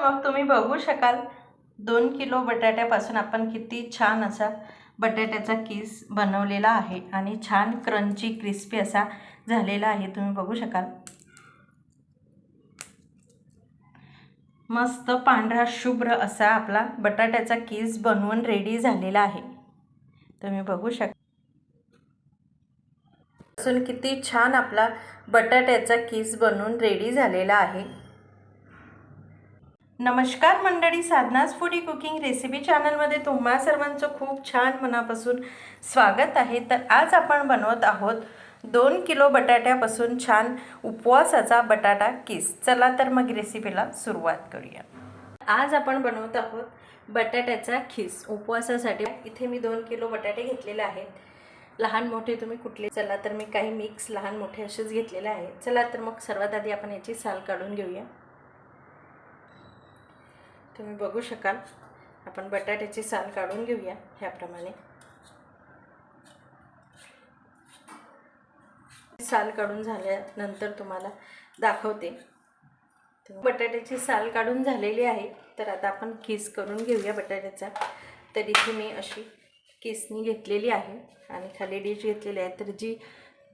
मग तुम्ही बघू शकाल 2 किलो बटाट्यापासून आपण किती छान असा बटाट्याचा किस बनवलेला आहे आणि छान क्रंची क्रिस्पी असा झालेला आहे। तुम्ही बघू शकाल मस्त पांढरा शुभ्र असा आपला बटाट्याचा किस बनवून रेडी झालेला आहे। तुम्ही बघू शकता असून किती छान आपला बटाट्याचा किस बनवून रेडी झालेला आहे। नमस्कार मंडळी, साधनाज फूडी कुकिंग रेसिपी चॅनलमध्ये तुम्हा सर्वांचं खूप छान मनापासून स्वागत आहे। तर आज आपण बनवत आहोत 2 किलो बटाट्यापासून छान उपवासाचा बटाटा किस। चला तर मग रेसिपीला सुरुवात करूया। आज आपण बनवत आहोत बटाट्याचा खीस उपवासासाठी। इथे मी 2 किलो बटाटे घेतलेले आहेत, लहान मोठे तुम्ही कुठले। चला तर मी काही मिक्स लहान मोठे असेच घेतलेले आहे। चला तर मग सर्वात आधी आपण याची साल काढून घेऊया। तुम्ही बघू शकाल आपण बटाट्याची साल काढून घेऊया ह्याप्रमाणे। साल काढून झाल्यानंतर तुम्हाला दाखवते। बटाट्याची साल काढून झालेली आहे, तर आता आपण किस करून घेऊया बटाट्याचा। तर इथे मी अशी किसनी घेतलेली आहे आणि खाली डिश घेतलेली आहे। तर जी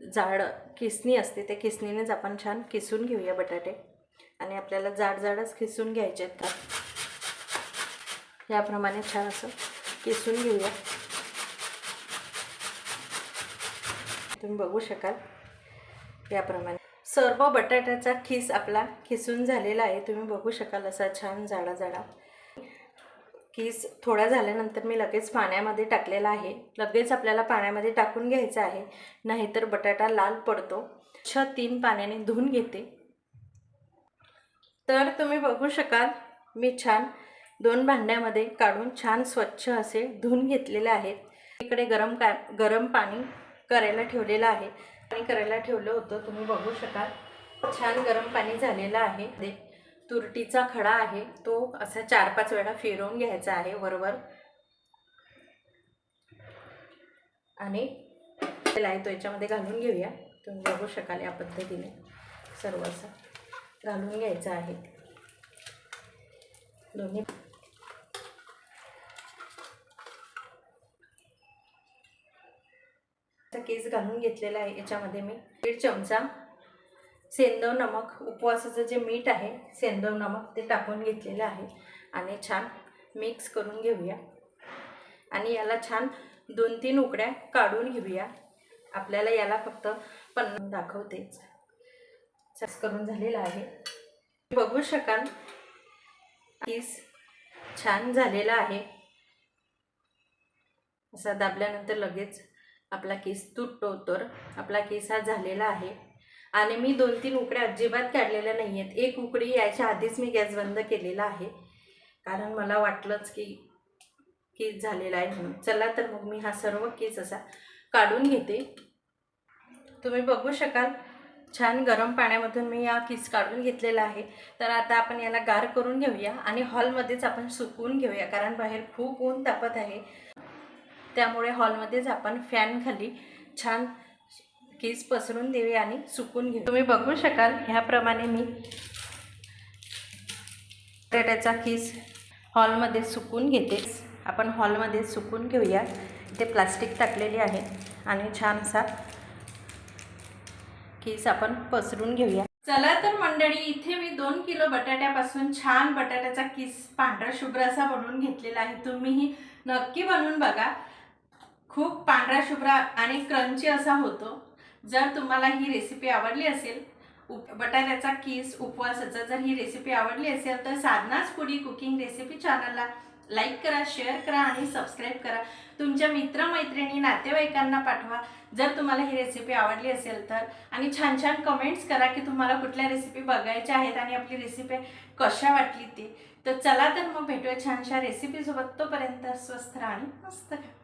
जाड किसनी असते त्या किसनीनेच आपण छान किसून घेऊया बटाटे। आणि आपल्याला जाड जाडच किसून घ्यायचे आहेत। याप्रमाणे छान असं किसून घेऊया। तुम्ही बघू शकाल याप्रमाणे सर्व बटाट्याचा खीस आपला किसून झालेला आहे। तुम्ही बघू शकाल असा छान जाडा जाडा किस। थोडा झाल्यानंतर मी लगेच पाण्यामध्ये टाकलेला आहे। लगेच आपल्याला पाण्यामध्ये टाकून घ्यायचं आहे, नाहीतर बटाटा लाल पडतो। 3 पाण्याने धुवून घेते। तर तुम्ही बघू शकाल मी छान 2 भांड्यामध्ये काढून छान स्वच्छ असे धुवून घेतलेले आहेत। इकडे गरम पाणी करायला ठेवलेलं आहे। पाणी करायला ठेवलं होतं, तुम्ही बघू शकाल छान गरम पाणी झालेलं आहे। तुरटीचा खडा आहे तो असा 4-5 वेळा फिरवून घ्यायचा आहे वरवर। आणि तो याच्यामध्ये घालून घेऊया। तुम्ही बघू शकाल या पद्धतीने सर्व असं घालून घ्यायचं आहे दोन्ही। केस घालून घेतलेला आहे। याच्यामध्ये मी 1 चमचा सेंधव नमक, उपवासाचं जे मीठ आहे सेंधव नमक ते टाकून घेतलेलं आहे आणि छान मिक्स करून घेऊया। आणि याला छान 2-3 उकड्या काढून घेऊया। आपल्याला याला फक्त 50 दाखवतेच मिक्स करून झालेला आहे। बघू शकाल किस छान झालेला आहे। असा दाबल्यानंतर लगेच आपला केस तुटतो, तर आपला केस हा झालेला आहे। आणि मी 2-3 उकड्या अजिबात काढलेल्या नाही आहेत। 1 उकडी यायच्या आधीच मी गॅस बंद केलेला आहे, कारण मला वाटलंच की केस झालेला आहे म्हणून। चला तर मग मी हा सर्व केस असा काढून घेते। तुम्ही बघू शकाल छान गरम पाण्यामधून मी हा केस काढून घेतलेला आहे। तर आता आपण याला गार करून घेऊया आणि हॉलमध्येच आपण सुकवून घेऊया, कारण बाहेर खूप ऊन तापत आहे। त्यामुळे हॉलमध्येच आपण फॅन खाली छान केस पसरून देऊया आणि सुकून घेऊ। तुम्ही बघू शकाल ह्याप्रमाणे मी बटाट्याचा केस हॉलमध्ये सुकून घेते। आपण हॉलमध्ये सुकून घेऊया। ते प्लास्टिक टाकलेले आहे आणि छान असा केस आपण पसरून घेऊया। चला तर मंडळी, इथे मी 2 किलो बटाट्यापासून छान बटाट्याचा किस पांढरा शुभ्र असा बनवून घेतलेला आहे। तुम्हीही नक्की बनवून बघा। खूप पांढरा शुभ्र आणि क्रंची असा होतो। जर तुम्हाला ही रेसिपी आवडली असेल, बटाट्याचा किस उपवासाचा, जर ही रेसिपी आवडली असेल तर साधनाज फूडी कुकिंग रेसिपी चॅनलला लाईक करा, शेअर करा आणि सबस्क्राईब करा। तुमच्या मित्रमैत्रिणी नातेवाईकांना पाठवा जर तुम्हाला ही रेसिपी आवडली असेल तर। आणि छान छान कमेंट्स करा की तुम्हाला कुठल्या रेसिपी बघायच्या आहेत आणि आपली रेसिपी कशा वाटली ते। तर चला तर मग भेटूया छानशा रेसिपी सोबत। तोपर्यंत स्वस्थ राहा आणि मस्त खा।